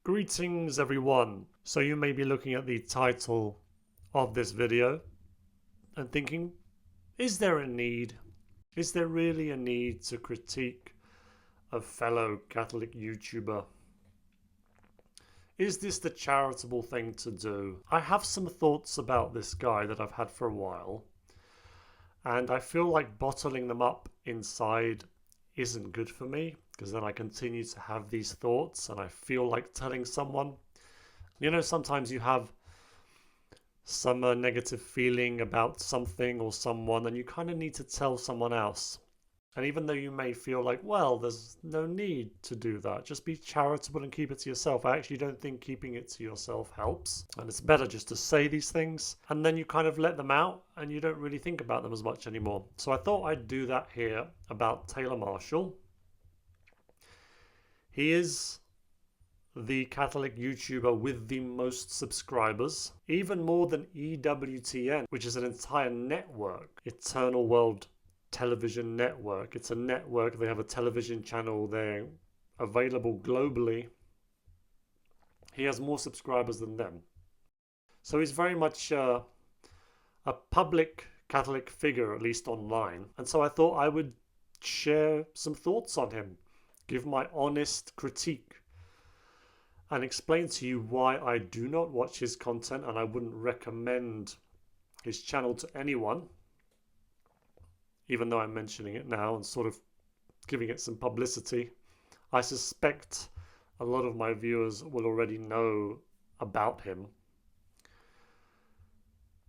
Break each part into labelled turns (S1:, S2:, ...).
S1: Greetings everyone. So you may be looking at the title of this video and thinking, is there a need? Is there really a need to critique a fellow Catholic YouTuber? Is this the charitable thing to do? I have some thoughts about this guy that I've had for a while, and I feel like bottling them up inside isn't good for me, because then I continue to have these thoughts and I feel like telling someone. You know, sometimes you have some negative feeling about something or someone, and you kind of need to tell someone else. And even though you may feel like, well, there's no need to do that, just be charitable and keep it to yourself. I actually don't think keeping it to yourself helps. And it's better just to say these things and then you kind of let them out and you don't really think about them as much anymore. So I thought I'd do that here about Taylor Marshall. He is the Catholic YouTuber with the most subscribers, even more than EWTN, which is an entire network, Eternal World Television Network. It's a network, they have a television channel, they're available globally. He has more subscribers than them. So he's very much a public Catholic figure, at least online. And so I thought I would share some thoughts on him, give my honest critique, and explain to you why I do not watch his content and I wouldn't recommend his channel to anyone, even though I'm mentioning it now and sort of giving it some publicity. I suspect a lot of my viewers will already know about him.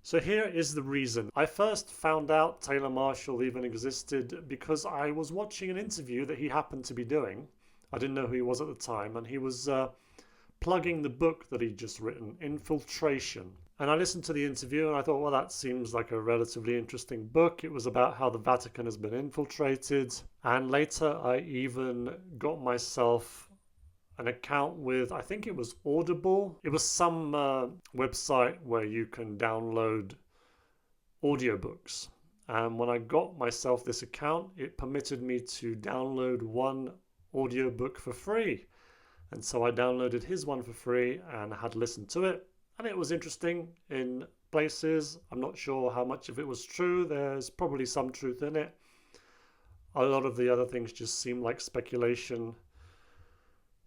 S1: So here is the reason. I first found out Taylor Marshall even existed because I was watching an interview that he happened to be doing. I didn't know who he was at the time, and he was plugging the book that he'd just written, Infiltration. And I listened to the interview and I thought, well, that seems like a relatively interesting book. It was about how the Vatican has been infiltrated. And later I even got myself an account with, I think it was Audible. It was some website where you can download audiobooks. And when I got myself this account, it permitted me to download one audiobook for free. And so I downloaded his one for free and had listened to it. And it was interesting in places. I'm not sure how much of it was true. There's probably some truth in it. A lot of the other things just seem like speculation.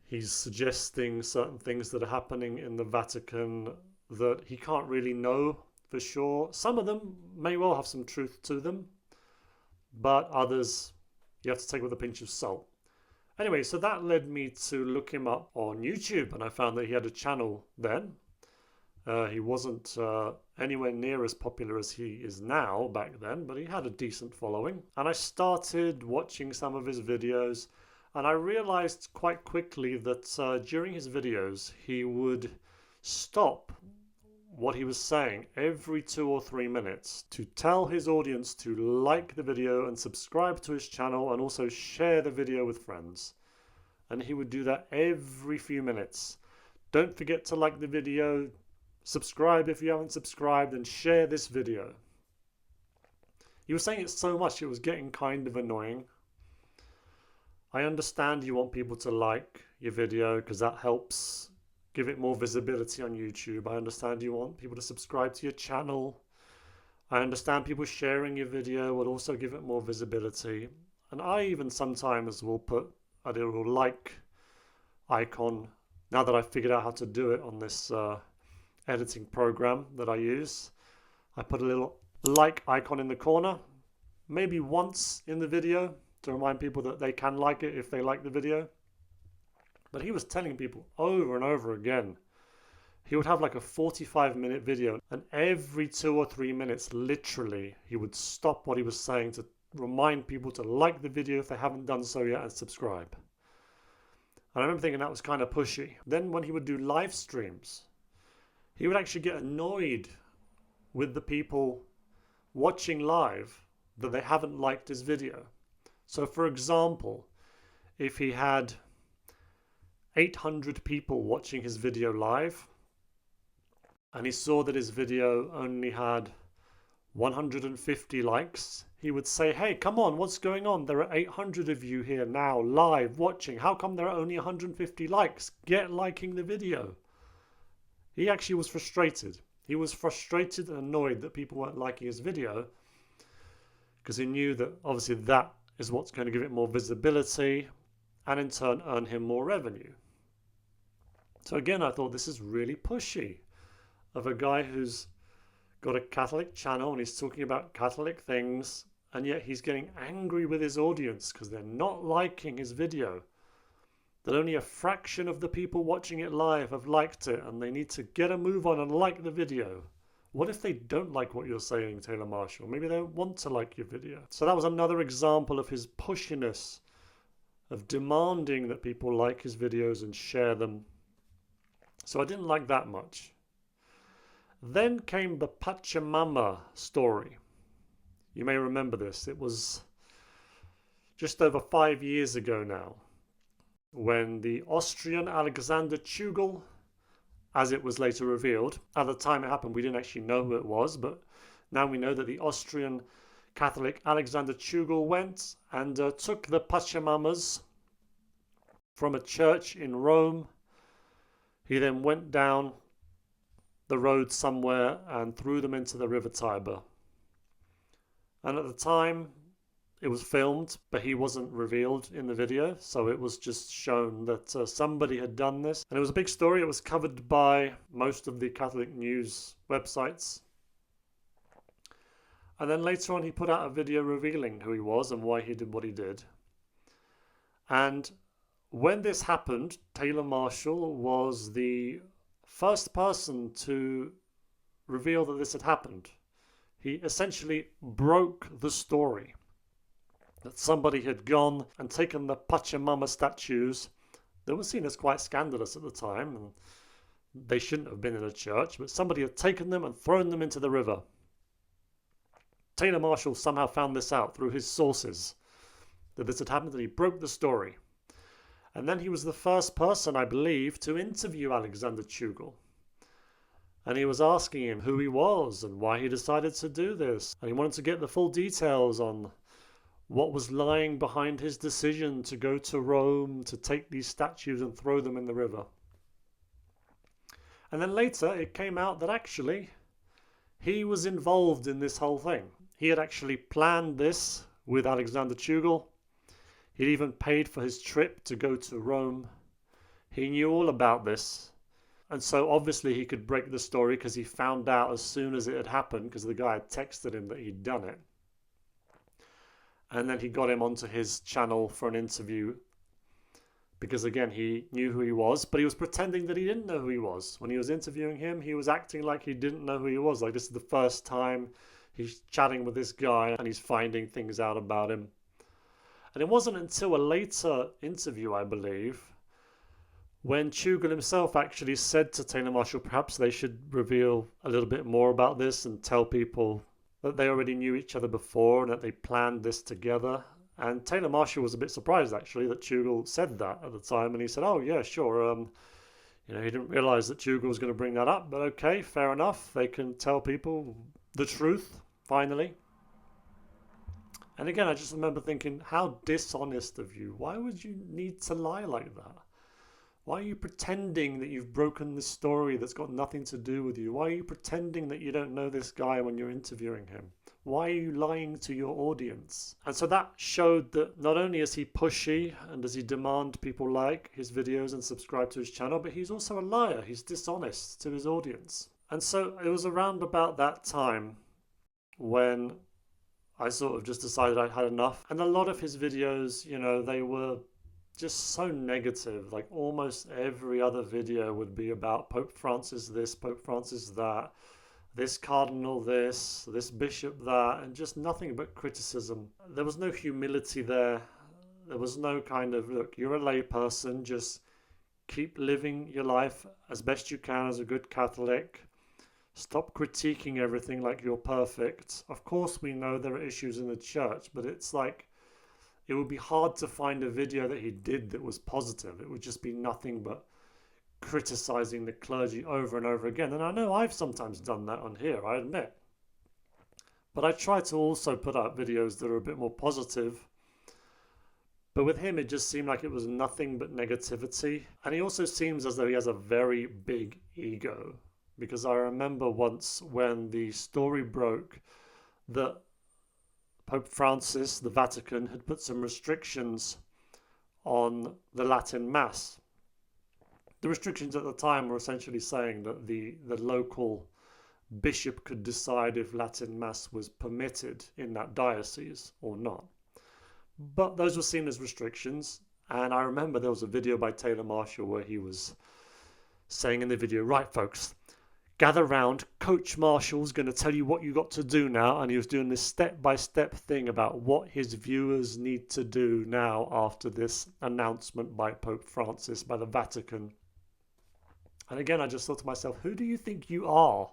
S1: He's suggesting certain things that are happening in the Vatican that he can't really know for sure. Some of them may well have some truth to them, but others you have to take with a pinch of salt. Anyway, so that led me to look him up on YouTube, and I found that he had a channel then. He wasn't anywhere near as popular as he is now back then, but he had a decent following. And I started watching some of his videos, and I realized quite quickly that during his videos, he would stop what he was saying every 2 or 3 minutes to tell his audience to like the video and subscribe to his channel and also share the video with friends. And he would do that every few minutes. Don't forget to like the video, subscribe if you haven't subscribed, and share this video. He was saying it so much it was getting kind of annoying. I understand you want people to like your video because that helps give it more visibility on YouTube. I understand you want people to subscribe to your channel. I understand people sharing your video will also give it more visibility. And I even sometimes will put a little like icon, now that I've figured out how to do it on this editing program that I use. I put a little like icon in the corner, maybe once in the video to remind people that they can like it if they like the video. But he was telling people over and over again. He would have like a 45-minute video, and every 2 or 3 minutes, literally, he would stop what he was saying to remind people to like the video if they haven't done so yet and subscribe. And I remember thinking that was kind of pushy. Then when he would do live streams, he would actually get annoyed with the people watching live that they haven't liked his video. So for example, if he had 800 people watching his video live and he saw that his video only had 150 likes, he would say, hey, come on, what's going on? There are 800 of you here now, live, watching. How come there are only 150 likes? Get liking the video. He actually was frustrated. He was frustrated and annoyed that people weren't liking his video, because he knew that obviously that is what's going to give it more visibility and in turn earn him more revenue. So again, I thought this is really pushy of a guy who's got a Catholic channel and he's talking about Catholic things, and yet he's getting angry with his audience because they're not liking his video. That only a fraction of the people watching it live have liked it, and they need to get a move on and like the video. What if they don't like what you're saying, Taylor Marshall? Maybe they don't want to like your video. So that was another example of his pushiness, of demanding that people like his videos and share them. So I didn't like that much. Then came the Pachamama story. You may remember this. It was just over 5 years ago now, when the Austrian Alexander Tschugel, as it was later revealed, at the time it happened we didn't actually know who it was, but now we know that the Austrian Catholic Alexander Tschugel went and took the Pachamamas from a church in Rome. He then went down the road somewhere and threw them into the river Tiber. And at the time it was filmed, but he wasn't revealed in the video, so it was just shown that somebody had done this. And it was a big story. It was covered by most of the Catholic news websites. And then later on he put out a video revealing who he was and why he did what he did. And when this happened, Taylor Marshall was the first person to reveal that this had happened. He essentially broke the story that somebody had gone and taken the Pachamama statues that were seen as quite scandalous at the time, and they shouldn't have been in a church, but somebody had taken them and thrown them into the river. Taylor Marshall somehow found this out through his sources, that this had happened, and he broke the story. And then he was the first person, I believe, to interview Alexander Tschugel. And he was asking him who he was and why he decided to do this. And he wanted to get the full details on what was lying behind his decision to go to Rome, to take these statues and throw them in the river. And then later it came out that actually he was involved in this whole thing. He had actually planned this with Alexander Tschugel. He'd even paid for his trip to go to Rome. He knew all about this. And so obviously he could break the story because he found out as soon as it had happened, because the guy had texted him that he'd done it. And then he got him onto his channel for an interview because, again, he knew who he was, but he was pretending that he didn't know who he was. When he was interviewing him, he was acting like he didn't know who he was. Like, this is the first time he's chatting with this guy and he's finding things out about him. And it wasn't until a later interview, I believe, when Tschugel himself actually said to Taylor Marshall perhaps they should reveal a little bit more about this and tell people that they already knew each other before and that they planned this together. And Taylor Marshall was a bit surprised, actually, that Tschugel said that at the time. And he said, oh, yeah, sure. He didn't realize that Tschugel was going to bring that up. But okay, fair enough. They can tell people the truth, finally. And again, I just remember thinking, how dishonest of you. Why would you need to lie like that? Why are you pretending that you've broken this story that's got nothing to do with you? Why are you pretending that you don't know this guy when you're interviewing him? Why are you lying to your audience? And so that showed that not only is he pushy and does he demand people like his videos and subscribe to his channel, but he's also a liar. He's dishonest to his audience. And so it was around about that time when I sort of just decided I'd had enough. And a lot of his videos, they were just so negative. Like almost every other video would be about Pope Francis this, Pope Francis that, this cardinal this bishop that, and just nothing but criticism. There was no humility there. There was no kind of, look, you're a lay person, just keep living your life as best you can as a good Catholic. Stop critiquing everything like you're perfect. Of course we know there are issues in the church, but it's like, it would be hard to find a video that he did that was positive. It would just be nothing but criticizing the clergy over and over again. And I know I've sometimes done that on here, I admit. But I try to also put out videos that are a bit more positive. But with him, it just seemed like it was nothing but negativity. And he also seems as though he has a very big ego. Because I remember once when the story broke that Pope Francis, the Vatican, had put some restrictions on the Latin Mass. The restrictions at the time were essentially saying that the local bishop could decide if Latin Mass was permitted in that diocese or not. But those were seen as restrictions. And I remember there was a video by Taylor Marshall where he was saying in the video, right folks, gather round, Coach Marshall's going to tell you what you got to do now. And he was doing this step-by-step thing about what his viewers need to do now after this announcement by Pope Francis, by the Vatican. And again, I just thought to myself, who do you think you are?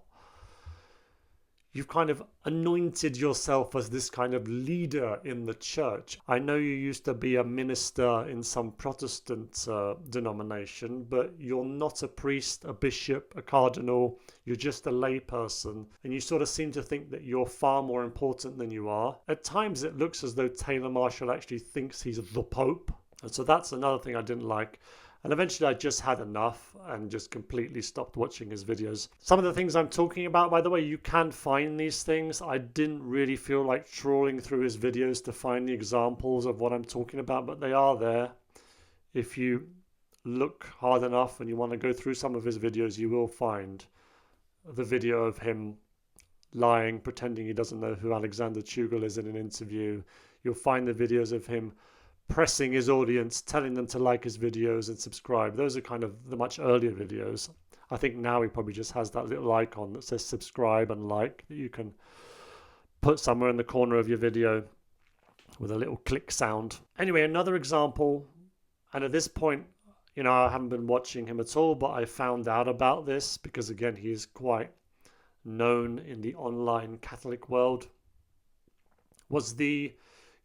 S1: You've kind of anointed yourself as this kind of leader in the church. I know you used to be a minister in some Protestant denomination, but you're not a priest, a bishop, a cardinal. You're just a layperson. And you sort of seem to think that you're far more important than you are. At times it looks as though Taylor Marshall actually thinks he's the Pope. And so that's another thing I didn't like. And eventually I just had enough and just completely stopped watching his videos. Some of the things I'm talking about, by the way, you can find these things. I didn't really feel like trawling through his videos to find the examples of what I'm talking about, but they are there. If you look hard enough and you want to go through some of his videos, you will find the video of him lying, pretending he doesn't know who Alexander Chugall is in an interview. You'll find the videos of him pressing his audience, telling them to like his videos and subscribe. Those are kind of the much earlier videos. I think now he probably just has that little icon that says subscribe and like that you can put somewhere in the corner of your video with a little click sound. Anyway, another example, and at this point, you know, I haven't been watching him at all, but I found out about this because, again, he is quite known in the online Catholic world, was the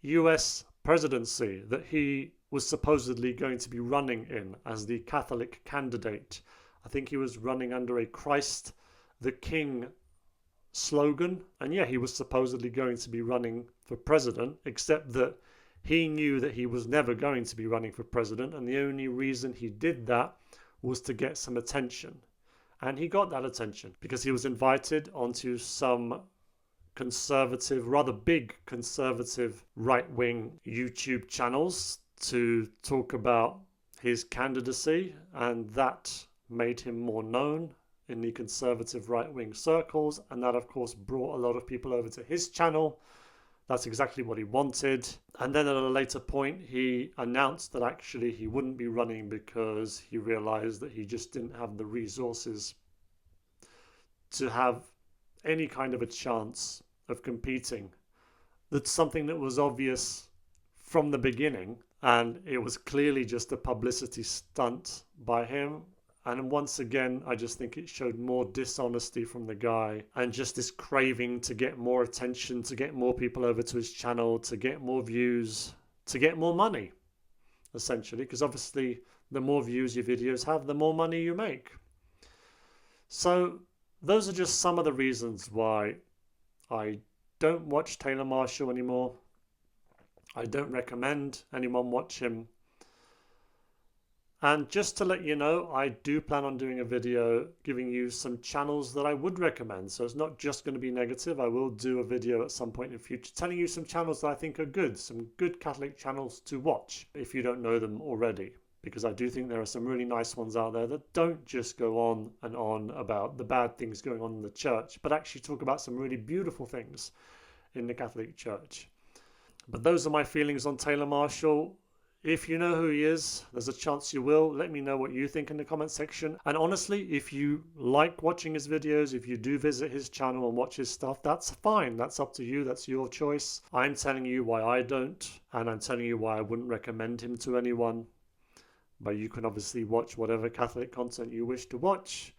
S1: US presidency that he was supposedly going to be running in as the Catholic candidate. I think he was running under a Christ the King slogan. And yeah, he was supposedly going to be running for president, except that he knew that he was never going to be running for president. And the only reason he did that was to get some attention. And he got that attention because he was invited onto some conservative, rather big conservative right-wing YouTube channels to talk about his candidacy, and that made him more known in the conservative right-wing circles, and that of course brought a lot of people over to his channel. That's exactly what he wanted. And then at a later point he announced that actually he wouldn't be running because he realized that he just didn't have the resources to have any kind of a chance of competing. That's something that was obvious from the beginning, and it was clearly just a publicity stunt by him. And once again, I just think it showed more dishonesty from the guy and just this craving to get more attention, to get more people over to his channel, to get more views, to get more money, essentially, because obviously the more views your videos have, the more money you make. So those are just some of the reasons why I don't watch Taylor Marshall anymore. I don't recommend anyone watch him. And just to let you know, I do plan on doing a video giving you some channels that I would recommend. So it's not just going to be negative. I will do a video at some point in the future telling you some channels that I think are good, some good Catholic channels to watch if you don't know them already. Because I do think there are some really nice ones out there that don't just go on and on about the bad things going on in the church, but actually talk about some really beautiful things in the Catholic Church. But those are my feelings on Taylor Marshall. If you know who he is, there's a chance you will. Let me know what you think in the comment section. And honestly, if you like watching his videos, if you do visit his channel and watch his stuff, that's fine. That's up to you. That's your choice. I'm telling you why I don't, and I'm telling you why I wouldn't recommend him to anyone. But you can obviously watch whatever Catholic content you wish to watch.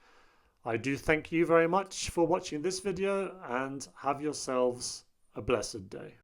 S1: I do thank you very much for watching this video, and have yourselves a blessed day.